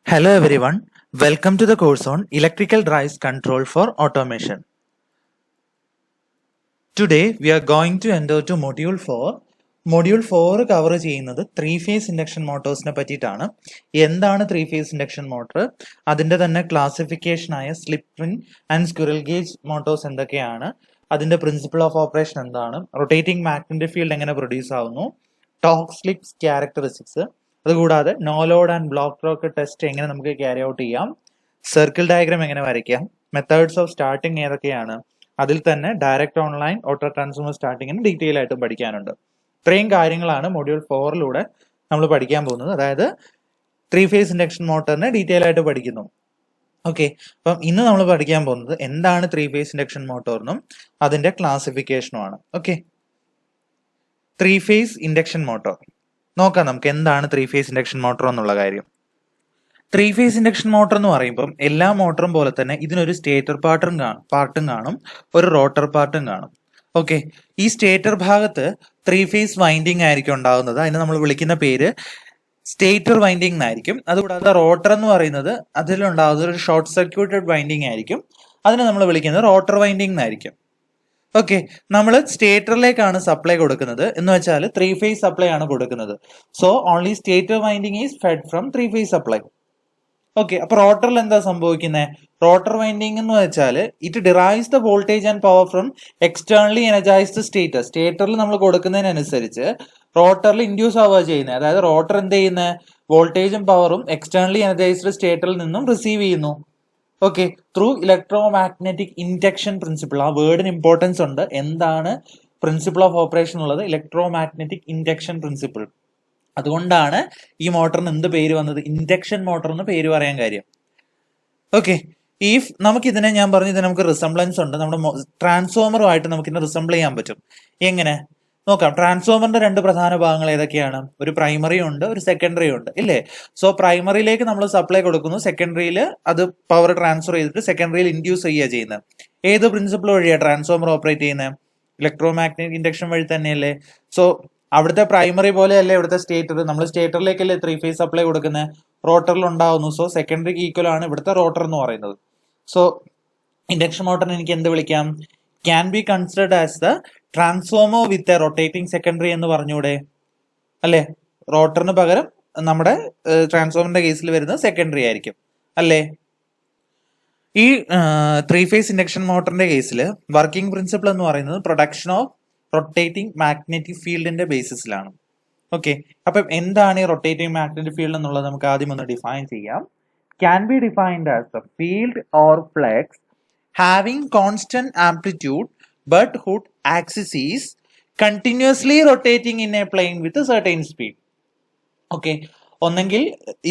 Hello everyone, welcome to the course on Electrical Drives Control for Automation. Today we are going to enter to Module 4. Module 4 cover ചെയ്യുന്നത് 3-phase induction മോട്ടോഴ്സിനെ പറ്റിയിട്ടാണ്. എന്താണ് 3-phase induction motor, അതിൻ്റെ തന്നെ ക്ലാസിഫിക്കേഷനായ slip ring and squirrel cage motors എന്തൊക്കെയാണ്, അതിൻ്റെ principle of operation എന്താണ്, rotating magnetic field എങ്ങനെ പ്രൊഡ്യൂസ് ആവുന്നു, ടോർക്ക് സ്ലിപ്സ് ക്യാരക്ടറിസ്റ്റിക്സ്, അതുകൂടാതെ നോ ലോഡ് ആൻഡ് ബ്ലോക്ക് റോക്ക് ടെസ്റ്റ് എങ്ങനെ നമുക്ക് ക്യാരി ഔട്ട് ചെയ്യാം, സർക്കിൾ ഡയഗ്രാം എങ്ങനെ വരയ്ക്കാം, മെത്തേഡ്സ് ഓഫ് സ്റ്റാർട്ടിങ് ഏതൊക്കെയാണ്, അതിൽ തന്നെ ഡയറക്റ്റ് ഓൺലൈൻ ഓട്ടോ ട്രാൻസ്ഫോമർ സ്റ്റാർട്ടിങ്ങിന് ഡീറ്റെയിൽ ആയിട്ട് പഠിക്കാനുണ്ട്. ഇത്രയും കാര്യങ്ങളാണ് മൊഡ്യൂൾ 4 നമ്മൾ പഠിക്കാൻ പോകുന്നത്. അതായത് 3-phase ഇൻഡക്ഷൻ മോട്ടറിനെ ഡീറ്റെയിൽ ആയിട്ട് പഠിക്കുന്നു. ഓക്കെ, അപ്പം ഇന്ന് നമ്മൾ പഠിക്കാൻ പോകുന്നത് എന്താണ് 3-phase ഇൻഡക്ഷൻ മോട്ടോറിനും അതിന്റെ ക്ലാസിഫിക്കേഷനുമാണ്. ഓക്കെ, 3-phase ഇൻഡക്ഷൻ മോട്ടോർ നോക്കാം നമുക്ക് എന്താണ് 3-phase ഇൻഡക്ഷൻ മോട്ടോർ എന്നുള്ള കാര്യം. 3-phase ഇൻഡക്ഷൻ മോട്ടോർ എന്ന് പറയുമ്പോൾ എല്ലാ മോട്ടറും പോലെ തന്നെ ഇതിനൊരു സ്റ്റേറ്റർ പാർട്ടും കാണും, ഒരു റോട്ടർ പാർട്ടും കാണും. ഓക്കെ, ഈ സ്റ്റേറ്റർ ഭാഗത്ത് 3-phase വൈൻഡിങ് ആയിരിക്കും ഉണ്ടാകുന്നത്. അതിന് നമ്മൾ വിളിക്കുന്ന പേര് സ്റ്റേറ്റർ വൈൻഡിങ് എന്നായിരിക്കും. അതുകൂടാതെ റോട്ടർ എന്ന് പറയുന്നത് അതിലുണ്ടാകുന്ന ഒരു ഷോർട്ട് സർക്യൂട്ടഡ് വൈൻഡിങ് ആയിരിക്കും. അതിനെ നമ്മൾ വിളിക്കുന്നത് റോട്ടർ വൈൻഡിങ് എന്നായിരിക്കും. ഓക്കെ, നമ്മൾ സ്റ്റേറ്ററിലേക്കാണ് സപ്ലൈ കൊടുക്കുന്നത് എന്ന് വെച്ചാൽ 3-phase സപ്ലൈ ആണ് കൊടുക്കുന്നത്. So only stator winding is fed from 3-phase supply. Okay, അപ്പൊ റോട്ടറിൽ എന്താ സംഭവിക്കുന്നത്? റോട്ടർ വൈൻഡിങ് എന്ന് വെച്ചാൽ it derives the voltage and power from externally energized stator. സ്റ്റേറ്ററിൽ നമ്മൾ കൊടുക്കുന്നതിനനുസരിച്ച് റോട്ടറിൽ ഇൻഡ്യൂസ് ആവുക ചെയ്യുന്നത്. അതായത് റോട്ടർ എന്ത് ചെയ്യുന്നത്? വോൾട്ടേജും പവറും എക്സ്റ്റേണലി എനർജൈസ്ഡ് സ്റ്റേറ്ററിൽ നിന്നും റിസീവ് ചെയ്യുന്നു. Okay, through electro magnetic induction principle. ആ വേർഡിന് ഇമ്പോർട്ടൻസ് ഉണ്ട്. എന്താണ് പ്രിൻസിപ്പിൾ ഓഫ് ഓപ്പറേഷൻ ഉള്ളത്? Electro magnetic induction principle. അതുകൊണ്ടാണ് ഈ മോട്ടറിന് എന്ത് പേര് വന്നത്? ഇൻഡക്ഷൻ മോട്ടർ എന്ന് പേര് പറയാൻ കാര്യം. ഓക്കെ, നമുക്കിതിനെ ഞാൻ പറഞ്ഞു, ഇതിന് നമുക്ക് റിസംബ്ലൻസ് ഉണ്ട്. നമ്മുടെ ട്രാൻസ്ഫോമറുമായിട്ട് നമുക്കിതിനെ റിസംബിൾ ചെയ്യാൻ പറ്റും. എങ്ങനെ നോക്കാം. ട്രാൻസ്ഫോമറിന്റെ രണ്ട് പ്രധാന ഭാഗങ്ങൾ ഏതൊക്കെയാണ്? ഒരു പ്രൈമറി ഉണ്ട്, ഒരു സെക്കൻഡറി ഉണ്ട്, ഇല്ലേ? സോ പ്രൈമറിയിലേക്ക് നമ്മൾ സപ്ലൈ കൊടുക്കുന്നു, സെക്കൻഡറിയിൽ അത് പവർ ട്രാൻസ്ഫർ ചെയ്തിട്ട് സെക്കൻഡറിയിൽ ഇൻഡ്യൂസ് ചെയ്യുക ചെയ്യുന്നത്. ഏത് പ്രിൻസിപ്പിൾ വഴിയാണ് ട്രാൻസ്ഫോമർ ഓപ്പറേറ്റ് ചെയ്യുന്നത്? ഇലക്ട്രോ മാഗ്നറ്റിക് ഇൻഡക്ഷൻ വഴി തന്നെയല്ലേ. സോ അവിടുത്തെ പ്രൈമറി പോലെയല്ലേ ഇവിടുത്തെ സ്റ്റേറ്റർ. നമ്മൾ സ്റ്റേറ്ററിലേക്കല്ലേ 3-phase സപ്ലൈ കൊടുക്കുന്നത്, റോട്ടറിൽ ഉണ്ടാവുന്നു. സോ സെക്കൻഡറിക്ക് ഈക്വൽ ആണ് ഇവിടുത്തെ റോട്ടർ എന്ന് പറയുന്നത്. സോ ഇൻഡക്ഷൻ മോട്ടറിന് എനിക്ക് എന്ത് വിളിക്കാം? Can be considered as the transformer with a rotating secondary എന്ന് പറഞ്ഞൂടെ, അല്ലേ? റോട്ടറിന് പകരം നമ്മുടെ ട്രാൻസ്ഫോമറിന്റെ കേസിൽ വരുന്നത് സെക്കൻഡറി ആയിരിക്കും, അല്ലേ? ഈ 3-phase ഇൻഡക്ഷൻ മോട്ടറിന്റെ കേസിൽ വർക്കിംഗ് പ്രിൻസിപ്പിൾ എന്ന് പറയുന്നത് പ്രൊഡക്ഷൻ ഓഫ് റൊട്ടേറ്റിംഗ് മാഗ്നറ്റിക് ഫീൽഡിന്റെ ബേസിസിലാണ്. ഓക്കെ, അപ്പം എന്താണ് ഈ റൊട്ടേറ്റിംഗ് മാഗ്നറ്റിക് ഫീൽഡ് എന്നുള്ളത് നമുക്ക് ആദ്യം ഒന്ന് ഡിഫൈൻ ചെയ്യാം. Can be defined as the field or flux having constant amplitude but whose axis is continuously rotating in a plane with certain speed. Okay, ഒന്നെങ്കിൽ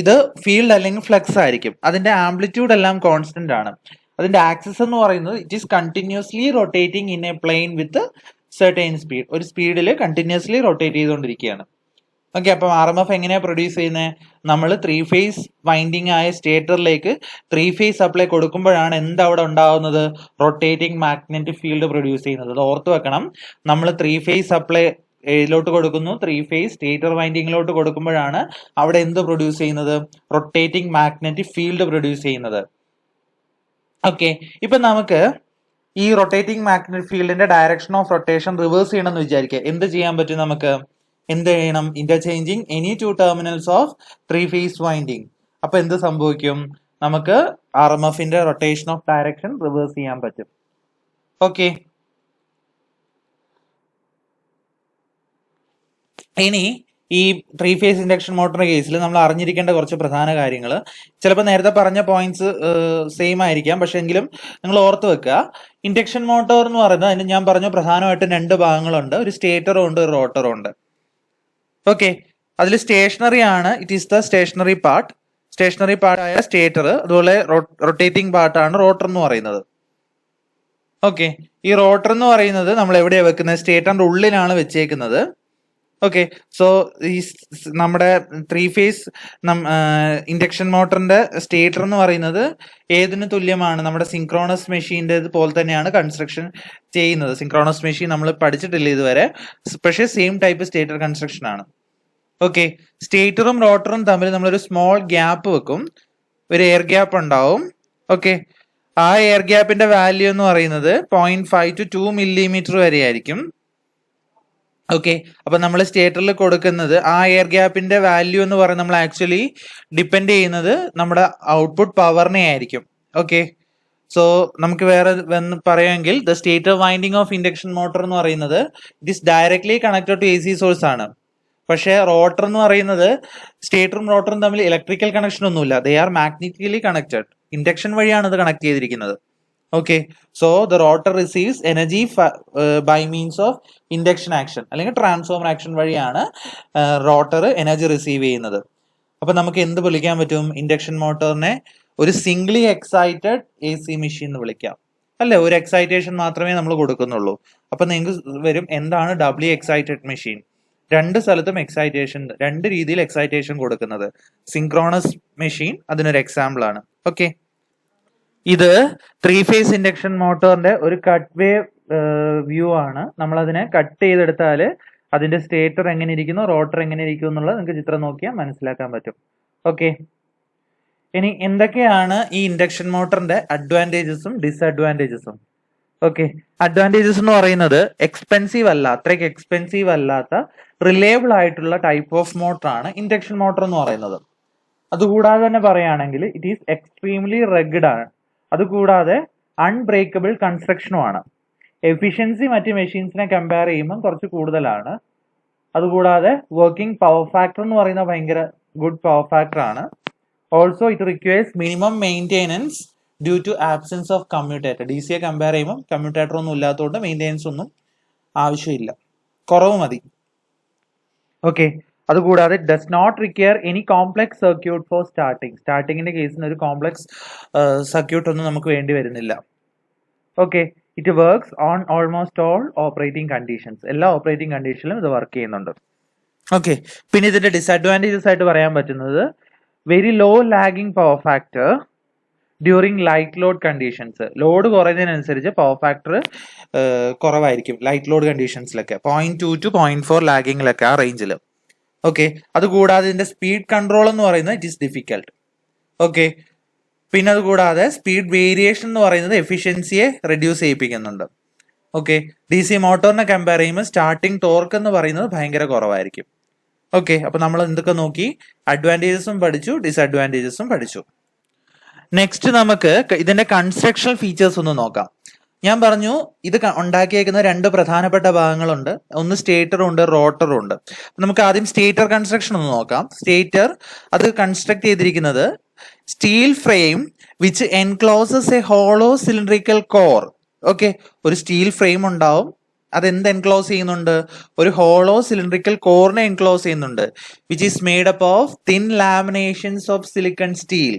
ഇത് ഫീൽഡ് അല്ലെങ്കിൽ ഫ്ലക്സ് ആയിരിക്കും, അതിന്റെ ആംപ്ലിറ്റ്യൂഡ് എല്ലാം കോൺസ്റ്റന്റ് ആണ്. അതിന്റെ ആക്സിസ് എന്ന് പറയുന്നത് it is continuously rotating in a plane with certain speed. ഒരു സ്പീഡിൽ കണ്ടിന്യൂസ്ലി റൊട്ടേറ്റ് ചെയ്തുകൊണ്ടിരിക്കുകയാണ്. ഓക്കെ, അപ്പം RMF എങ്ങനെയാണ് പ്രൊഡ്യൂസ് ചെയ്യുന്നത്? നമ്മൾ 3-phase വൈൻഡിങ് ആയ സ്റ്റേറ്ററിലേക്ക് 3-phase സപ്ലൈ കൊടുക്കുമ്പോഴാണ് അവിടെ ഉണ്ടാവുന്നത്? റൊട്ടേറ്റിംഗ് മാഗ്നറ്റിക് ഫീൽഡ് പ്രൊഡ്യൂസ് ചെയ്യുന്നത്. അത് ഓർത്ത് വെക്കണം. നമ്മൾ 3-phase സപ്ലൈ ഏതിലോട്ട് കൊടുക്കുന്നു? 3-phase സ്റ്റേറ്റർ വൈൻഡിങ്ങിലോട്ട് കൊടുക്കുമ്പോഴാണ് അവിടെ എന്ത് പ്രൊഡ്യൂസ് ചെയ്യുന്നത്? റൊട്ടേറ്റിംഗ് മാഗ്നറ്റിക് ഫീൽഡ് പ്രൊഡ്യൂസ് ചെയ്യുന്നത്. ഓക്കെ, ഇപ്പൊ നമുക്ക് ഈ റൊട്ടേറ്റിംഗ് മാഗ്നറ്റിക് ഫീൽഡിന്റെ ഡയറക്ഷൻ ഓഫ് റൊട്ടേഷൻ റിവേഴ്സ് ചെയ്യണം എന്ന് വിചാരിക്കുക. എന്ത് ചെയ്യാൻ പറ്റും നമുക്ക്? എന്ത് ചെയ്യണം? Interchanging any 2 terminals of 3-phase winding. അപ്പൊ എന്ത് സംഭവിക്കും? നമുക്ക് RMFന്റെ റൊട്ടേഷൻ ഓഫ് ഡയറക്ഷൻ റിവേഴ്സ് ചെയ്യാൻ പറ്റും. ഓക്കെ, ഇനി ഈ 3-phase ഇൻഡക്ഷൻ മോട്ടറിന്റെ കേസിൽ നമ്മൾ അറിഞ്ഞിരിക്കേണ്ട കുറച്ച് പ്രധാന കാര്യങ്ങൾ, ചിലപ്പോൾ നേരത്തെ പറഞ്ഞ പോയിന്റ്സ് സെയിം ആയിരിക്കാം, പക്ഷെ എങ്കിലും നിങ്ങൾ ഓർത്ത് വെക്കുക. ഇൻഡക്ഷൻ മോട്ടോർ എന്ന് പറയുന്നത് അതിന് ഞാൻ പറഞ്ഞു പ്രധാനമായിട്ടും രണ്ട് ഭാഗങ്ങളുണ്ട്, ഒരു സ്റ്റേറ്ററും ഉണ്ട്, ഒരു റോട്ടറും ഉണ്ട്. ഓക്കെ, അതിൽ സ്റ്റേഷനറി ആണ്, it is the stationary part. Stationary പാർട്ടായ സ്റ്റേറ്റർ, അതുപോലെ റൊട്ടേറ്റിംഗ് പാർട്ടാണ് റോട്ടർ എന്ന് പറയുന്നത്. ഓക്കെ, ഈ റോട്ടർ എന്ന് പറയുന്നത് നമ്മൾ എവിടെയാണ് വെക്കുന്നത്? സ്റ്റേറ്ററിന്റെ ഉള്ളിലാണ് വെച്ചേക്കുന്നത്. ഓക്കെ, സോ ഈ നമ്മുടെ 3-phase ഇൻഡക്ഷൻ മോട്ടറിന്റെ സ്റ്റേറ്റർ എന്ന് പറയുന്നത് ഏതിന് തുല്യമാണ്? നമ്മുടെ സിങ്ക്രോണസ് മെഷീൻ്റെ പോലെ തന്നെയാണ് കൺസ്ട്രക്ഷൻ ചെയ്യുന്നത്. സിങ്ക്രോണസ് മെഷീൻ നമ്മൾ പഠിച്ചിട്ടില്ല ഇതുവരെ, പക്ഷേ സെയിം ടൈപ്പ് സ്റ്റേറ്റർ കൺസ്ട്രക്ഷൻ ആണ്. ഓക്കെ, സ്റ്റേറ്ററും റോട്ടറും തമ്മിൽ നമ്മളൊരു സ്മോൾ ഗ്യാപ്പ് വെക്കും. ഒരു എയർ ഗ്യാപ്പ് ഉണ്ടാവും. ഓക്കെ, ആ എയർ ഗ്യാപ്പിന്റെ വാല്യൂ എന്ന് പറയുന്നത് 0.5 to 2 millimeter വരെ ആയിരിക്കും. ഓക്കെ, അപ്പൊ നമ്മൾ സ്റ്റേറ്ററിൽ കൊടുക്കുന്നത് ആ എയർ ഗ്യാപ്പിന്റെ വാല്യൂ എന്ന് പറയുന്നത് നമ്മൾ ആക്ച്വലി ഡിപ്പെൻഡ് ചെയ്യുന്നത് നമ്മുടെ ഔട്ട്പുട്ട് പവറിനെ ആയിരിക്കും. ഓക്കെ, സോ നമുക്ക് വേറെ പറയാമെങ്കിൽ the stator winding of induction motor എന്ന് പറയുന്നത് it is directly connected to AC source ആണ്. പക്ഷേ റോട്ടർ എന്ന് പറയുന്നത് സ്റ്റേറ്ററും റോട്ടറും തമ്മിൽ ഇലക്ട്രിക്കൽ കണക്ഷൻ ഒന്നുമില്ല. They are magnetically connected. Induction വഴിയാണ് ഇത് കണക്ട് ചെയ്തിരിക്കുന്നത്. Okay, so the rotor receives energy by means of induction action അല്ലെങ്കിൽ ട്രാൻസ്ഫോമർ ആക്ഷൻ വഴിയാണ് റോട്ടർ എനർജി റിസീവ് ചെയ്യുന്നത്. അപ്പൊ നമുക്ക് എന്ത് വിളിക്കാൻ പറ്റും? ഇൻഡക്ഷൻ മോട്ടോറിനെ ഒരു സിംഗ്ലി എക്സൈറ്റഡ് AC മെഷീൻ എന്ന് വിളിക്കാം അല്ലെ. ഒരു എക്സൈറ്റേഷൻ മാത്രമേ നമ്മൾ കൊടുക്കുന്നുള്ളൂ. അപ്പൊ നിങ്ങൾക്ക് വരും എന്താണ് ഡബ്ല്യു എക്സൈറ്റഡ് മെഷീൻ? രണ്ട് സ്ഥലത്തും എക്സൈറ്റേഷൻ, രണ്ട് രീതിയിൽ എക്സൈറ്റേഷൻ കൊടുക്കുന്നത്. സിങ്ക്രോണസ് മെഷീൻ അതിനൊരു എക്സാമ്പിൾ ആണ്. ഓക്കെ, ഇത് 3-phase ഇൻഡക്ഷൻ മോട്ടോറിന്റെ ഒരു കട്ട് വേവ് വ്യൂ ആണ്. നമ്മൾ അതിനെ കട്ട് ചെയ്തെടുത്താൽ അതിന്റെ സ്റ്റേറ്റർ എങ്ങനെ ഇരിക്കുന്നു, റോട്ടർ എങ്ങനെ ഇരിക്കും എന്നുള്ളത് നിങ്ങൾക്ക് ചിത്രം നോക്കിയാൽ മനസ്സിലാക്കാൻ പറ്റും. ഓക്കെ, ഇനി എന്തൊക്കെയാണ് ഈ ഇൻഡക്ഷൻ മോട്ടറിന്റെ അഡ്വാൻറ്റേജസും ഡിസഡ്വാൻറ്റേജസും? ഓക്കെ, അഡ്വാൻറ്റേജസ് എന്ന് പറയുന്നത് എക്സ്പെൻസീവ് അല്ല, അത്രയ്ക്ക് എക്സ്പെൻസീവ് അല്ലാത്ത റിലയബിൾ ആയിട്ടുള്ള ടൈപ്പ് ഓഫ് മോട്ടർ ആണ് ഇൻഡക്ഷൻ മോട്ടർ എന്ന് പറയുന്നത്. അതുകൂടാതെ തന്നെ പറയുകയാണെങ്കിൽ ഇറ്റ് ഈസ് എക്സ്ട്രീംലി റഗ്ഡ് ആണ്. അതുകൂടാതെ അൺബ്രേക്കബിൾ കൺസ്ട്രക്ഷനുമാണ്. എഫിഷ്യൻസി മറ്റ് മെഷീൻസിനെ കമ്പയർ ചെയ്യുമ്പോൾ കുറച്ച് കൂടുതലാണ്. അതുകൂടാതെ വർക്കിംഗ് പവർ ഫാക്ടർ എന്ന് പറയുന്നത് ഭയങ്കര ഗുഡ് പവർ ഫാക്ടർ ആണ്. Also it requires minimum maintenance due to absence of commutator. DC യെ കമ്പയർ ചെയ്യുമ്പോൾ കമ്മ്യൂട്ടേറ്റർ ഒന്നും ഇല്ലാത്തതുകൊണ്ട് മെയിൻ്റെനൻസ് ഒന്നും ആവശ്യമില്ല, കുറവ് മതി. ഓക്കെ, അതുകൂടാതെ does not require any complex circuit for starting. സ്റ്റാർട്ടിങ്ങിന്റെ കേസിന് ഒരു കോംപ്ലക്സ് സർക്യൂട്ട് ഒന്നും നമുക്ക് വേണ്ടി വരുന്നില്ല. Okay, it works on almost all operating conditions. എല്ലാ ഓപ്പറേറ്റിംഗ് കണ്ടീഷനിലും ഇത് വർക്ക് ചെയ്യുന്നുണ്ട്. ഓക്കെ, പിന്നെ ഇതിന്റെ ഡിസഡ്വാൻറ്റേജസ് ആയിട്ട് പറയാൻ പറ്റുന്നത് very low lagging power factor during light load conditions. Load കുറയുന്നതിനനുസരിച്ച് പവർ ഫാക്ടർ കുറവായിരിക്കും ലൈറ്റ് ലോഡ് കണ്ടീഷൻസിലൊക്കെ. 0.2 to 0.4 ലാഗിങ്ങിലൊക്കെ ആ റേഞ്ചിൽ. ഓക്കെ, അതുകൂടാതെ ഇതിന്റെ സ്പീഡ് കൺട്രോൾ എന്ന് പറയുന്നത് ഇറ്റ് ഈസ് ഡിഫിക്കൽട്ട്. ഓക്കെ, പിന്നെ അതുകൂടാതെ സ്പീഡ് വേരിയേഷൻ എന്ന് പറയുന്നത് എഫിഷ്യൻസിയെ റെഡ്യൂസ് ചെയ്യിപ്പിക്കുന്നുണ്ട്. ഓക്കെ, DC മോട്ടോറിനെ കമ്പയർ ചെയ്യുമ്പോൾ സ്റ്റാർട്ടിംഗ് ടോർക്ക് എന്ന് പറയുന്നത് ഭയങ്കര കുറവായിരിക്കും. ഓക്കെ, അപ്പൊ നമ്മൾ എന്തൊക്കെ നോക്കി? അഡ്വാൻറ്റേജസും പഠിച്ചു, ഡിസഡ്വാൻറ്റേജസും പഠിച്ചു. നെക്സ്റ്റ് നമുക്ക് ഇതിന്റെ കൺസ്ട്രക്ഷണൽ ഫീച്ചേഴ്സ് ഒന്ന് നോക്കാം. ഞാൻ പറഞ്ഞു ഇത് ഉണ്ടാക്കിയേക്കുന്ന രണ്ട് പ്രധാനപ്പെട്ട ഭാഗങ്ങളുണ്ട്. ഒന്ന് സ്റ്റേറ്ററും ഉണ്ട്, റോട്ടറും ഉണ്ട്. നമുക്ക് ആദ്യം സ്റ്റേറ്റർ കൺസ്ട്രക്ഷൻ ഒന്ന് നോക്കാം. സ്റ്റേറ്റർ അത് കൺസ്ട്രക്ട് ചെയ്തിരിക്കുന്നത് steel frame which encloses a hollow cylindrical core. Okay, ഒരു സ്റ്റീൽ ഫ്രെയിം ഉണ്ടാവും, അതെന്ത് എൻക്ലോസ് ചെയ്യുന്നുണ്ട്? ഒരു ഹോളോ സിലിണ്ടറിക്കൽ കോറിനെ എൻക്ലോസ് ചെയ്യുന്നുണ്ട്. Which is made up of thin laminations of silicon steel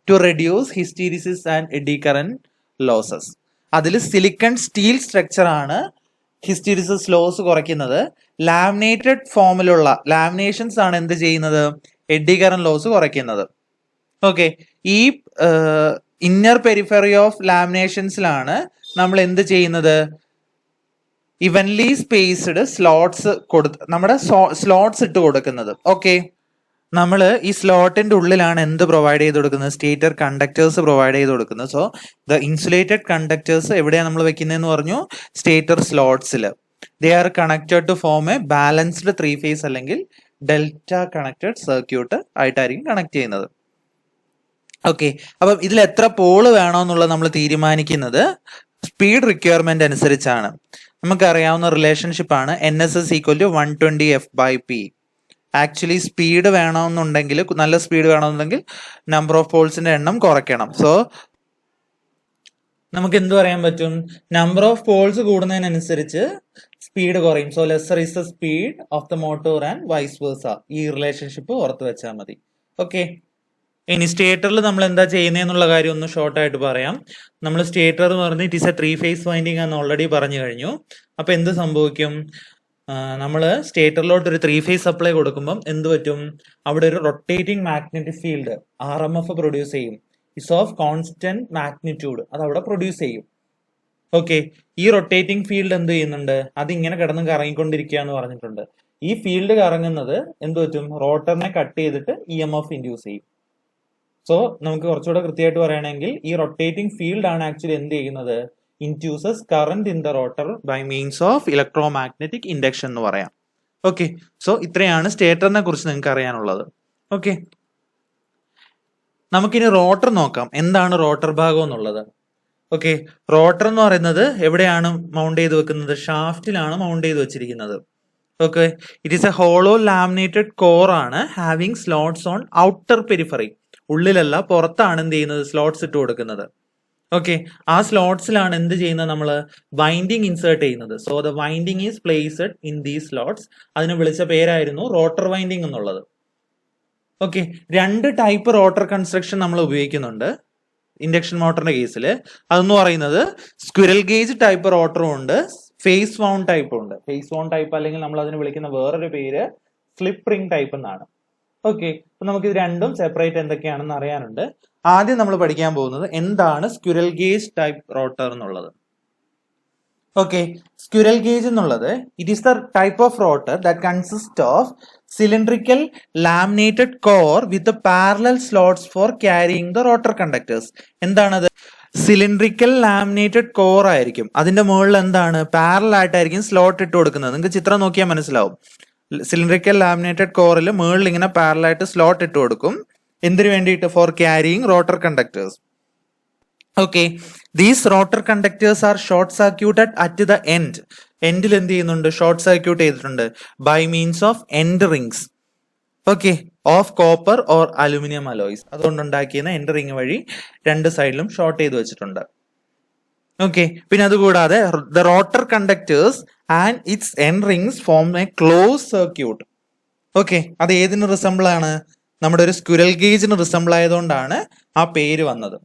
to reduce hysteresis and eddy current losses. അതിൽ silicon steel structure ആണ് hysteresis loss കുറയ്ക്കുന്നത്. ലാമിനേറ്റഡ് ഫോമിലുള്ള ലാമിനേഷൻസ് ആണ് എന്ത് ചെയ്യുന്നത്? എഡി കറന്റ് ലോസ് കുറയ്ക്കുന്നത്. ഓക്കെ, ഈ ഇന്നർ പെരിഫറി ഓഫ് ലാമിനേഷൻസിലാണ് നമ്മൾ എന്ത് ചെയ്യുന്നത്? ഇവൻലി സ്പേസ്ഡ് സ്ലോട്ട്സ് നമ്മുടെ സ്ലോട്ട്സ് ഇട്ട് കൊടുക്കുന്നത്. ഓക്കെ, നമ്മൾ ഈ സ്ലോട്ടിന്റെ ഉള്ളിലാണ് എന്ത് പ്രൊവൈഡ് ചെയ്ത് കൊടുക്കുന്നത്? സ്റ്റേറ്റർ കണ്ടക്ടേഴ്സ് പ്രൊവൈഡ് ചെയ്ത് കൊടുക്കുന്നത്. സോ ദ ഇൻസുലേറ്റഡ് കണ്ടക്ടേഴ്സ് എവിടെയാണ് നമ്മൾ വെക്കുന്നതെന്ന് പറഞ്ഞു? സ്റ്റേറ്റർ സ്ലോട്ട്സിൽ. They are connected to form a balanced 3-phase അല്ലെങ്കിൽ ഡെൽറ്റ കണക്റ്റഡ് സർക്യൂട്ട് ആയിട്ടായിരിക്കും കണക്ട് ചെയ്യുന്നത്. ഓക്കെ, അപ്പം ഇതിൽ എത്ര പോള് വേണമെന്നുള്ളത് നമ്മൾ തീരുമാനിക്കുന്നത് സ്പീഡ് റിക്വയർമെന്റ് അനുസരിച്ചാണ്. നമുക്കറിയാവുന്ന റിലേഷൻഷിപ്പ് ആണ് NS = 120F/P. ആക്ച്വലി സ്പീഡ് വേണമെന്നുണ്ടെങ്കിൽ, നല്ല സ്പീഡ് വേണമെന്നുണ്ടെങ്കിൽ നമ്പർ ഓഫ് പോൾസിന്റെ എണ്ണം കുറയ്ക്കണം. സോ നമുക്ക് എന്ത് പറയാൻ പറ്റും? നമ്പർ ഓഫ് പോൾസ് കൂടുന്നതിനനുസരിച്ച് സ്പീഡ് കുറയും. So lesser is the speed of the motor and vice versa. ഈ റിലേഷൻഷിപ്പ് ഓർത്ത് വെച്ചാൽ മതി. ഓക്കെ, ഇനി സ്റ്റേറ്ററിൽ നമ്മൾ എന്താ ചെയ്യുന്നതെന്നുള്ള കാര്യം ഒന്ന് ഷോർട്ട് ആയിട്ട് പറയാം. നമ്മൾ സ്റ്റേറ്റർ എന്ന് പറഞ്ഞാൽ it is A 3-phase winding എന്ന് ഓൾറെഡി പറഞ്ഞു കഴിഞ്ഞു. അപ്പൊ എന്ത് സംഭവിക്കും? നമ്മൾ സ്റ്റേറ്ററിലോട്ട് ഒരു 3-phase സപ്ലൈ കൊടുക്കുമ്പോൾ എന്ത് പറ്റും? അവിടെ ഒരു rotating magnetic field RMF produce ചെയ്യും. ഇസ് ഓഫ് കോൺസ്റ്റന്റ് മാഗ്നിറ്റ്യൂഡ് അത് അവിടെ പ്രൊഡ്യൂസ് ചെയ്യും. ഓക്കെ, ഈ റൊട്ടേറ്റിംഗ് ഫീൽഡ് എന്ത് ചെയ്യുന്നുണ്ട്? അതിങ്ങനെ കിടന്ന് കറങ്ങിക്കൊണ്ടിരിക്കുക എന്ന് പറഞ്ഞിട്ടുണ്ട്. ഈ ഫീൽഡ് കറങ്ങുന്നത് എന്ത് പറ്റും? റോട്ടറിനെ കട്ട് ചെയ്തിട്ട് EMF ഇൻഡ്യൂസ് ചെയ്യും. സോ നമുക്ക് കുറച്ചുകൂടെ കൃത്യമായിട്ട് പറയുകയാണെങ്കിൽ ഈ റൊട്ടേറ്റിംഗ് ഫീൽഡ് ആണ് ആക്ച്വലി എന്ത് ചെയ്യുന്നത്, induces current in the rotor by means of electromagnetic induction എന്ന് പറയാം. ഓക്കെ, സോ ഇത്രയാണ് സ്റ്റേറ്ററിനെ കുറിച്ച് നിങ്ങൾക്ക് അറിയാനുള്ളത്. ഓക്കെ, നമുക്കിനി റോട്ടർ നോക്കാം. എന്താണ് റോട്ടർ ഭാഗം എന്നുള്ളത്? ഓക്കെ, റോട്ടർ എന്ന് പറയുന്നത് എവിടെയാണ് മൗണ്ട് ചെയ്ത് വെക്കുന്നത്? ഷാഫ്റ്റിലാണ് മൗണ്ട് ചെയ്ത് വെച്ചിരിക്കുന്നത്. Okay, it is a hollow laminated core ആണ്, having slots on outer periphery. ഉള്ളിലല്ല, പുറത്താണ് എന്ത് ചെയ്യുന്നത്, സ്ലോട്ട്സ് ഇട്ട് കൊടുക്കുന്നത്. ഓക്കെ, ആ സ്ലോട്ട്സിലാണ് എന്ത് ചെയ്യുന്നത്, നമ്മൾ വൈൻഡിങ് ഇൻസേർട്ട് ചെയ്യുന്നത്. So the winding is placed in these slots. അതിന് വിളിച്ച പേരായിരുന്നു റോട്ടർ വൈൻഡിങ് എന്നുള്ളത്. ഓക്കെ, രണ്ട് ടൈപ്പ് റോട്ടർ കൺസ്ട്രക്ഷൻ നമ്മൾ ഉപയോഗിക്കുന്നുണ്ട് ഇൻഡക്ഷൻ മോട്ടറിന്റെ കേസിൽ. അതെന്ന് പറയുന്നത് സ്ക്വിറൽ ഗേജ് ടൈപ്പ് റോട്ടറും ഉണ്ട്, ഫേസ് വൗണ്ട് ടൈപ്പും ഉണ്ട്. ഫേസ് വൗണ്ട് ടൈപ്പ് അല്ലെങ്കിൽ നമ്മൾ അതിന് വിളിക്കുന്ന വേറൊരു പേര് സ്ലിപ്പ് റിംഗ് ടൈപ്പ് എന്നാണ്. ഓക്കെ, അപ്പൊ നമുക്ക് ഇത് രണ്ടും സെപ്പറേറ്റ് എന്തൊക്കെയാണെന്ന് അറിയാനുണ്ട്. ആദ്യം നമ്മൾ പഠിക്കാൻ പോകുന്നത് എന്താണ് സ്ക്വിറൽ ഗേജ് ടൈപ്പ് റോട്ടർ എന്നുള്ളത്. ഓക്കെ, സ്ക്വിറൽ ഗേജ് എന്നുള്ളത് it is the type of rotor that consist of cylindrical laminated core with parallel slots four carrying the rotor conductors. എന്താണത്? സിലിണ്ടറിക്കൽ ലാമിനേറ്റഡ് കോർ ആയിരിക്കും, അതിന്റെ മുകളിൽ എന്താണ്, പാരലൽ ആയിട്ടായിരിക്കും slot ഇട്ട് കൊടുക്കുന്നത്. നിങ്ങൾക്ക് ചിത്രം നോക്കിയാൽ മനസ്സിലാവും. സിലിണ്ടറിക്കൽ ലാമിനേറ്റഡ് കോറിൽ മുകളിൽ ഇങ്ങനെ പാരലൽ ആയിട്ട് സ്ലോട്ട് ഇട്ട് കൊടുക്കും. എന്തിനു വേണ്ടിയിട്ട്? For carrying rotor conductors. Okay, these rotor conductors are short circuited at the end. എൻഡിൽ എന്ത് ചെയ്യുന്നുണ്ട്? ഷോർട്ട് സർക്യൂട്ട് ചെയ്തിട്ടുണ്ട് by means of end rings. Okay, of copper or aluminium alloys. അതുകൊണ്ടുണ്ടാക്കിയ എൻഡ് റിംഗ് വഴി രണ്ട് സൈഡിലും ഷോർട്ട് ചെയ്ത് വെച്ചിട്ടുണ്ട്. ഓക്കെ, പിന്നെ അതുകൂടാതെ the rotor conductors and its end rings form a close circuit. Okay, അത് ഏതിന് റിസംബിൾ ആണ്? നമ്മുടെ ഒരു സ്ക്വിറൽ ഗേജിന് റിസംബിൾ ആയതുകൊണ്ടാണ് ആ പേര് വന്നത്.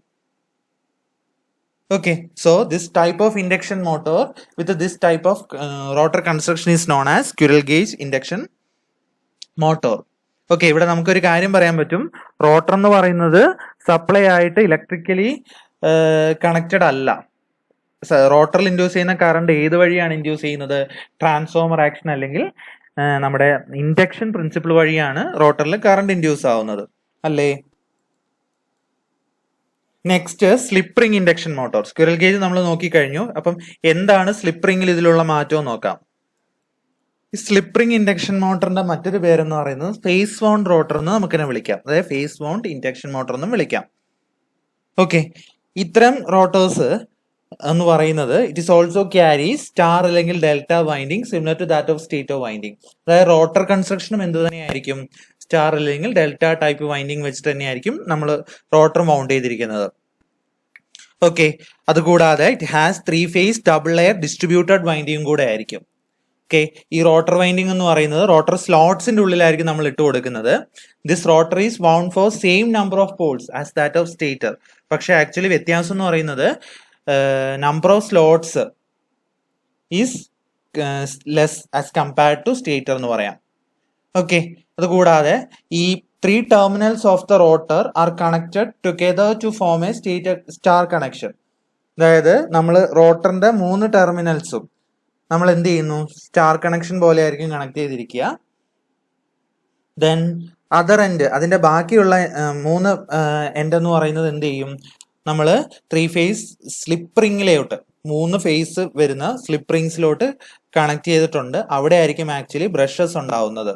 Okay, so this type of induction motor with this type of rotor construction is known as squirrel gauge induction motor. Okay, ഇവിടെ നമുക്കൊരു കാര്യം പറയാൻ പറ്റും. റോട്ടർ എന്ന് പറയുന്നത് സപ്ലൈ ആയിട്ട് ഇലക്ട്രിക്കലി കണക്റ്റഡ് അല്ല. റോട്ടറിൽ ഇൻഡ്യൂസ് ചെയ്യുന്ന കറണ്ട് ഏത് വഴിയാണ് ഇൻഡ്യൂസ് ചെയ്യുന്നത്? ട്രാൻസ്ഫോമർ ആക്ഷൻ അല്ലെങ്കിൽ നമ്മുടെ ഇൻഡക്ഷൻ പ്രിൻസിപ്പിൾ വഴിയാണ് റോട്ടറിൽ കറണ്ട് ഇൻഡ്യൂസ് ആവുന്നത്, അല്ലേ? Next slip ring induction motor. Squirrel gauge നമ്മൾ നോക്കിക്കഴിഞ്ഞു. അപ്പം എന്താണ് സ്ലിപ്പ് റിംഗിൽ ഇതിലുള്ള മാറ്റം നോക്കാം. ഈ സ്ലിപ്പ് റിംഗ് ഇൻഡക്ഷൻ മോട്ടറിന്റെ മറ്റൊരു പേരെന്ന് പറയുന്നത് ഫേസ് വൗണ്ട് റോട്ടർ എന്ന് നമുക്കിനെ വിളിക്കാം. അതായത് ഫേസ് വൗണ്ട് ഇൻഡക്ഷൻ മോട്ടർ എന്നും വിളിക്കാം. ഓക്കെ, ഇത്തരം റോട്ടേഴ്സ് എന്ന് പറയുന്നത് it is also carry star അല്ലെങ്കിൽ delta winding similar to that of stator winding. അതായത് റോട്ടർ കൺസ്ട്രക്ഷനും എന്ത് തന്നെയായിരിക്കും? സ്റ്റാർ അല്ലെങ്കിൽ ഡെൽറ്റ ടൈപ്പ് വൈൻഡിങ് വെച്ചിട്ട് തന്നെയായിരിക്കും നമ്മൾ റോട്ടർ മൗണ്ട് ചെയ്തിരിക്കുന്നത്. ഓക്കെ, അതുകൂടാതെ it has 3 phase double layer distributed winding കൂടെ ആയിരിക്കും. ഓക്കെ, ഈ റോട്ടർ വൈൻഡിങ് എന്ന് പറയുന്നത് റോട്ടർ സ്ലോട്ട്സിന്റെ ഉള്ളിലായിരിക്കും നമ്മൾ ഇട്ട് കൊടുക്കുന്നത്. This rotor is wound for same number of poles as that of stator. പക്ഷെ ആക്ച്വലി വ്യത്യാസം എന്ന് പറയുന്നത് number of slots is less as compared to stator എന്ന് പറയാം. ഓക്കെ, അതുകൂടാതെ ഈ 3 terminals of the rotor are connected together to form a star connection. അതായത് നമ്മൾ റോട്ടറിന്റെ 3 ടെർമിനൽസും നമ്മൾ എന്ത് ചെയ്യുന്നു? സ്റ്റാർ കണക്ഷൻ പോലെ ആയിരിക്കും കണക്ട് ചെയ്തിരിക്കുക. ദെൻ അതർ എൻഡ്, അതിന്റെ ബാക്കിയുള്ള 3 എൻഡ് എന്ന് പറയുന്നത് എന്ത് ചെയ്യും? നമ്മൾ 3 phase സ്ലിപ്പ് റിംഗിലോട്ട് 3 phase വരുന്ന സ്ലിപ്പ് റിംഗ്സിലോട്ട് കണക്ട് ചെയ്തിട്ടുണ്ട്. അവിടെ ആയിരിക്കും ആക്ച്വലി ബ്രഷസ് ഉണ്ടാവുന്നത്.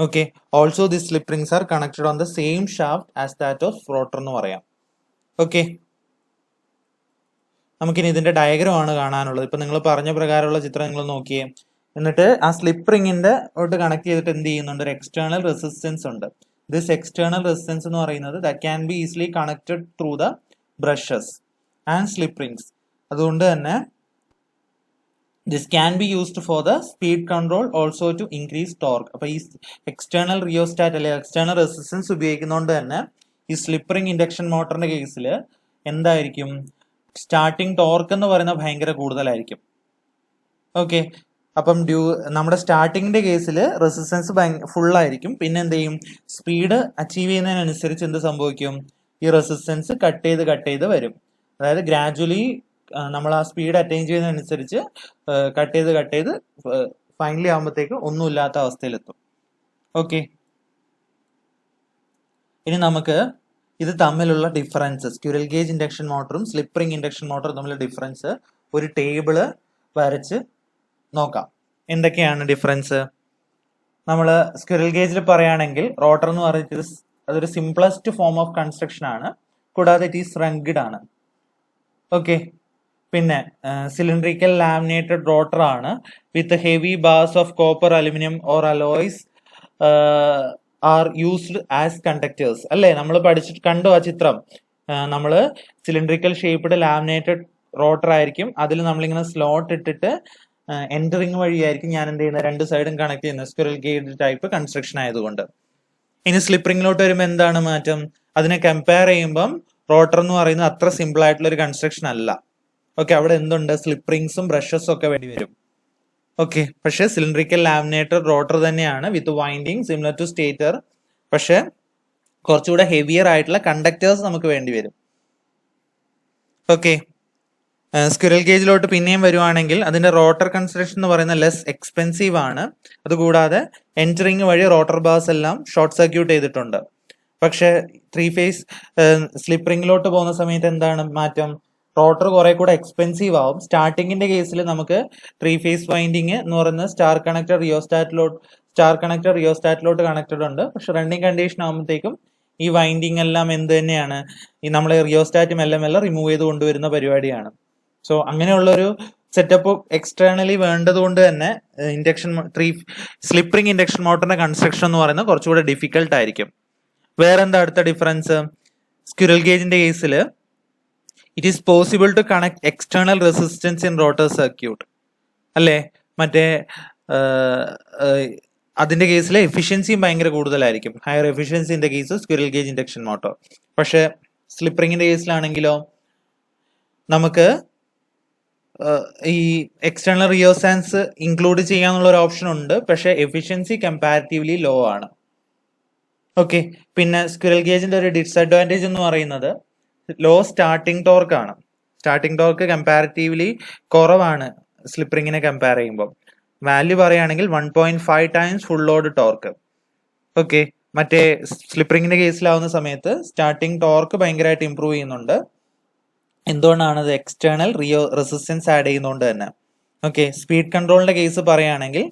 Okay, also the slip rings are connected on the same shaft as that of rotor എന്ന് പറയാം. ഓക്കെ, നമുക്കിനി ഇതിന്റെ ഡയഗ്രാം ആണ് കാണാനുള്ളത്. ഇപ്പൊ നിങ്ങൾ പറഞ്ഞ പ്രകാരമുള്ള ചിത്രം നിങ്ങൾ നോക്കിയേ. എന്നിട്ട് ആ സ്ലിപ്പ് റിംഗിന്റെ ഓട്ട് കണക്ട് ചെയ്തിട്ട് എന്ത് ചെയ്യുന്നുണ്ട്? ഒരു എക്സ്റ്റേണൽ റെസിസ്റ്റൻസ് ഉണ്ട്. ദിസ് എക്സ്റ്റേണൽ റെസിസ്റ്റൻസ് എന്ന് പറയുന്നത് that can be easily connected through the brushes and slip rings. അതുകൊണ്ട് തന്നെ this can be used for the speed control also to increase torque. അപ്പോൾ ഈ എക്സ്റ്റേണൽ റിയോസ്റ്റാറ്റ് അല്ലെങ്കിൽ എക്സ്റ്റേണൽ റെസിസ്റ്റൻസ് ഉപയോഗിക്കുന്നതുകൊണ്ട് തന്നെ ഈ സ്ലിപ്പ് റിംഗ് ഇൻഡക്ഷൻ മോട്ടറിന്റെ കേസിൽ എന്തായിരിക്കും? സ്റ്റാർട്ടിങ് ടോർക്ക് എന്ന് പറയുന്നത് ഭയങ്കര കൂടുതലായിരിക്കും. ഓക്കെ, അപ്പം നമ്മുടെ സ്റ്റാർട്ടിങ്ങിന്റെ കേസിൽ റെസിസ്റ്റൻസ് ഫുൾ ആയിരിക്കും. പിന്നെ എന്ത് ചെയ്യും? സ്പീഡ് അച്ചീവ് ചെയ്യുന്നതിനനുസരിച്ച് എന്ത് സംഭവിക്കും? ഈ റെസിസ്റ്റൻസ് കട്ട് ചെയ്ത് വരും. അതായത് ഗ്രാജുവലി നമ്മൾ ആ സ്പീഡ് അറ്റൈൻ ചെയ്യുന്നതനുസരിച്ച് കട്ട് ചെയ്ത് ഫൈനലി ആകുമ്പോഴത്തേക്ക് ഒന്നുമില്ലാത്ത അവസ്ഥയിലെത്തും. ഓക്കെ, ഇനി നമുക്ക് ഇത് തമ്മിലുള്ള ഡിഫറൻസ്, സ്ക്വിറൽ ഗേജ് ഇൻഡക്ഷൻ മോട്ടറും സ്ലിപ്പ് റിംഗ് ഇൻഡക്ഷൻ മോട്ടറും തമ്മിലുള്ള ഡിഫറൻസ് ഒരു ടേബിള് വരച്ച് നോക്കാം. എന്തൊക്കെയാണ് ഡിഫറൻസ്? നമ്മൾ സ്ക്വിറൽ ഗേജിൽ പറയുകയാണെങ്കിൽ റോട്ടർ എന്ന് പറയുന്നത് അതൊരു സിംപ്ലസ്റ്റ് ഫോം ഓഫ് കൺസ്ട്രക്ഷൻ ആണ്, കൂടാതെ ഇറ്റ് ഈസ് റങ്ക്ഡ് ആണ്. ഓക്കെ. പിന്നെ സിലിണ്ടറിക്കൽ ലാമിനേറ്റഡ് റോട്ടർ ആണ് വിത്ത് heavy bars of copper, aluminium or alloys are used as conductors. അല്ലേ, നമ്മൾ കണ്ടു ആ ചിത്രം. നമ്മൾ സിലിണ്ടറിക്കൽ ഷേപ്പ്ഡ് ലാമിനേറ്റഡ് റോട്ടർ ആയിരിക്കും, അതിൽ നമ്മളിങ്ങനെ സ്ലോട്ട് ഇട്ടിട്ട് എൻറ്ററിങ് വഴിയായിരിക്കും ഞാൻ എന്ത് ചെയ്യുന്നത്, രണ്ട് സൈഡും കണക്ട് ചെയ്യുന്നത്, സ്ക്വിറൽ ഗേജ് ടൈപ്പ് കൺസ്ട്രക്ഷൻ ആയതുകൊണ്ട്. ഇനി സ്ലിപ്പ് റിംഗിലോട്ട് വരുമ്പോൾ എന്താണ് മാറ്റം? അതിനെ കമ്പയർ ചെയ്യുമ്പം റോട്ടർ എന്ന് പറയുന്നത് അത്ര സിമ്പിൾ ആയിട്ടുള്ള ഒരു കൺസ്ട്രക്ഷൻ അല്ല. ഓക്കെ, അവിടെ എന്തുണ്ട്, സ്ലിപ്പ് റിംഗ്സും ബ്രഷസും ഒക്കെ വേണ്ടി വരും. ഓക്കെ, പക്ഷെ സിലിണ്ടറിക്കൽ ലാമിനേറ്റഡ് റോട്ടർ തന്നെയാണ് വിത്ത് വൈൻഡിങ് സിമിലർ ടു സ്റ്റേറ്റർ, പക്ഷെ കുറച്ചുകൂടെ ഹെവിയർ ആയിട്ടുള്ള കണ്ടക്ടേഴ്സ് നമുക്ക് വേണ്ടി വരും. ഓക്കെ, സ്ക്വിറൽ ഗേജിലോട്ട് പിന്നെയും വരുവാണെങ്കിൽ അതിന്റെ റോട്ടർ കൺസ്ട്രക്ഷൻ എന്ന് പറയുന്നത് ലെസ് എക്സ്പെൻസീവ് ആണ്. അതുകൂടാതെ എൻറ്ററിങ് വഴി റോട്ടർ ബാർസ് എല്ലാം ഷോർട്ട് സർക്യൂട്ട് ചെയ്തിട്ടുണ്ട്. പക്ഷെ 3 ഫേസ് സ്ലിപ്പ് റിംഗിലോട്ട് പോകുന്ന സമയത്ത് എന്താണ് മാറ്റം? റോട്ടർ കുറെ കൂടെ എക്സ്പെൻസീവ് ആവും. സ്റ്റാർട്ടിങ്ങിന്റെ കേസിൽ നമുക്ക് 3 ഫേസ് വൈൻഡിങ് എന്ന് പറയുന്നത് സ്റ്റാർ കണക്ടർ റിയോസ്റ്റാറ്റിലോട്ട് കണക്റ്റഡ് ഉണ്ട്. പക്ഷെ റണ്ണിങ് കണ്ടീഷൻ ആകുമ്പോഴത്തേക്കും ഈ വൈൻഡിങ് എല്ലാം എന്ത് തന്നെയാണ്, ഈ നമ്മളെ റിയോസ്റ്റാറ്റ് മെല്ലെ മെല്ലെ റിമൂവ് ചെയ്ത് കൊണ്ടുവരുന്ന പരിപാടിയാണ്. സോ അങ്ങനെയുള്ളൊരു സെറ്റപ്പ് എക്സ്റ്റേണലി വേണ്ടത് കൊണ്ട് തന്നെ സ്ലിപ്പ് റിംഗ് ഇൻഡക്ഷൻ മോട്ടറിന്റെ കൺസ്ട്രക്ഷൻ എന്ന് പറയുന്നത് കുറച്ചുകൂടെ ഡിഫിക്കൽട്ട് ആയിരിക്കും. വേറെന്താ അടുത്ത ഡിഫറൻസ്? സ്ക്വിറൽ ഗേജിന്റെ കേസിൽ it is possible to connect external resistance in rotor circuit. അല്ലേ, മറ്റേ അതിന്റെ കേസിൽ എഫിഷ്യൻസിയും ഭയങ്കര കൂടുതലായിരിക്കും, higher efficiency in the case squirrel cage induction motor. പക്ഷെ സ്ലിപ്പ് റിംഗിന്റെ കേസിലാണെങ്കിലോ നമുക്ക് ഈ എക്സ്റ്റേണൽ റിയോസാൻസ് ഇൻക്ലൂഡ് ചെയ്യാന്നുള്ള ഒരു ഓപ്ഷൻ ഉണ്ട്, പക്ഷെ എഫിഷ്യൻസി കമ്പാരിറ്റീവ്ലി ലോ ആണ്. ഓക്കെ, പിന്നെ സ്ക്വിറൽ ഗേജിന്റെ ഒരു ഡിസഡ്വാൻറ്റേജ് എന്ന് പറയുന്നത് ലോ സ്റ്റാർട്ടിംഗ് ടോർക്ക് ആണ്. സ്റ്റാർട്ടിംഗ് ടോർക്ക് കമ്പാരിറ്റീവ്ലി കുറവാണ് സ്ലിപ്പ് റിംഗിനെ കമ്പയർ ചെയ്യുമ്പോൾ. വാല്യൂ പറയുകയാണെങ്കിൽ 1.5 times full load torque. Okay, മറ്റേ സ്ലിപ്പ് റിംഗിന്റെ കേസിലാവുന്ന സമയത്ത് സ്റ്റാർട്ടിംഗ് ടോർക്ക് ഭയങ്കരമായിട്ട് ഇംപ്രൂവ് ചെയ്യുന്നുണ്ട്. എന്തുകൊണ്ടാണ്? അത് എക്സ്റ്റേണൽ റെസിസ്റ്റൻസ് ആഡ് ചെയ്യുന്നതുകൊണ്ട് തന്നെ. ഓക്കെ, സ്പീഡ് കൺട്രോളിന്റെ കേസ് പറയുകയാണെങ്കിൽ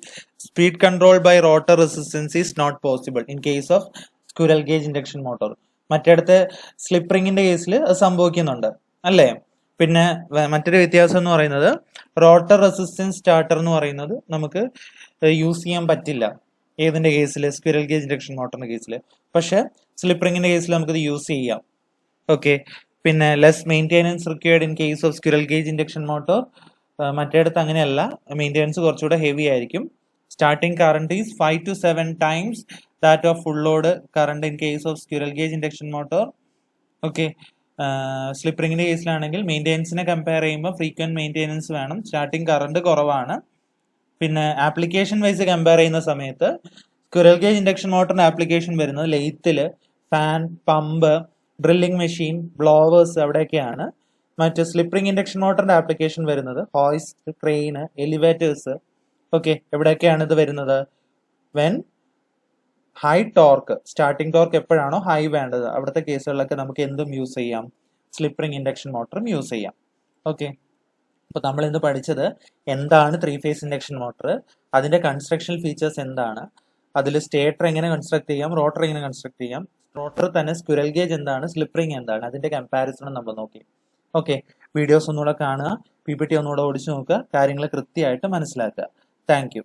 speed control by rotor resistance is not possible in case of squirrel cage induction motor. മറ്റടുത്ത് സ്ലിപ്പ് റിംഗിന്റെ കേസിൽ അത് സംഭവിക്കുന്നുണ്ട്, അല്ലേ? പിന്നെ മറ്റൊരു വ്യത്യാസം എന്ന് പറയുന്നത് റോട്ടർ റെസിസ്റ്റൻസ് സ്റ്റാർട്ടർ എന്ന് പറയുന്നത് നമുക്ക് യൂസ് ചെയ്യാൻ പറ്റില്ല. ഏതിന്റെ കേസിൽ? സ്ക്വിറൽ ഗേജ് ഇൻഡക്ഷൻ മോട്ടറിന്റെ കേസിൽ. പക്ഷെ സ്ലിപ്പ് റിംഗിന്റെ കേസിൽ നമുക്കത് യൂസ് ചെയ്യാം. ഓക്കെ, പിന്നെ less maintenance required in case of squirrel cage induction motor. മറ്റേടത്ത് അങ്ങനെയല്ല, മെയിൻറ്റെനൻസ് കുറച്ചുകൂടെ ഹെവി ആയിരിക്കും. Starting current is 5 to 7 times that of full load current in case of squirrel gauge induction motor. Okay, slip റിംഗിന്റെ കേസിലാണെങ്കിൽ മെയിൻറ്റെനൻസിനെ compare ചെയ്യുമ്പോൾ frequent maintenance വേണം, starting current കുറവാണ്. പിന്നെ ആപ്ലിക്കേഷൻ വൈസ് കമ്പയർ ചെയ്യുന്ന സമയത്ത് സ്ക്വിറൽ ഗേജ് ഇൻഡക്ഷൻ മോട്ടറിന്റെ ആപ്ലിക്കേഷൻ വരുന്നത് ലെയ്ത്തില്, fan, pump, drilling machine, blowers അവിടെയൊക്കെയാണ്. മറ്റ് സ്ലിപ്പ് റിംഗ് ഇൻഡക്ഷൻ മോട്ടറിന്റെ ആപ്ലിക്കേഷൻ വരുന്നത് ഹോയിസ്റ്റ്, ക്രെയിന്, എലിവേറ്റേഴ്സ്. ഓക്കെ, എവിടെയൊക്കെയാണ് ഇത് വരുന്നത്? When high torque, starting torque എപ്പോഴാണോ ഹൈ വേണ്ടത് അവിടുത്തെ കേസുകളിലൊക്കെ നമുക്ക് എന്തും യൂസ് ചെയ്യാം, സ്ലിപ്പ് റിംഗ് ഇൻഡക്ഷൻ മോട്ടറും യൂസ് ചെയ്യാം. ഓക്കെ, അപ്പൊ നമ്മൾ ഇന്ന് പഠിച്ചത് എന്താണ് 3 ഫേസ് ഇൻഡക്ഷൻ മോട്ടർ, അതിന്റെ കൺസ്ട്രക്ഷൻ ഫീച്ചേഴ്സ് എന്താണ്, അതിൽ സ്റ്റേറ്റർ എങ്ങനെ കൺസ്ട്രക്ട് ചെയ്യാം, റോട്ടർ എങ്ങനെ കൺസ്ട്രക്ട് ചെയ്യാം, റോട്ടർ തന്നെ സ്ക്വിറൽ ഗേജ് എന്താണ്, സ്ലിപ്പ് റിംഗ് എന്താണ്, അതിന്റെ കമ്പാരിസണും നമ്മൾ നോക്കി. ഓക്കെ, വീഡിയോസ് ഒന്നുകൂടെ കാണുക, PPT ഒന്നുകൂടെ ഓടിച്ചു നോക്കുക, കാര്യങ്ങൾ കൃത്യമായിട്ട് മനസ്സിലാക്കുക. Thank you.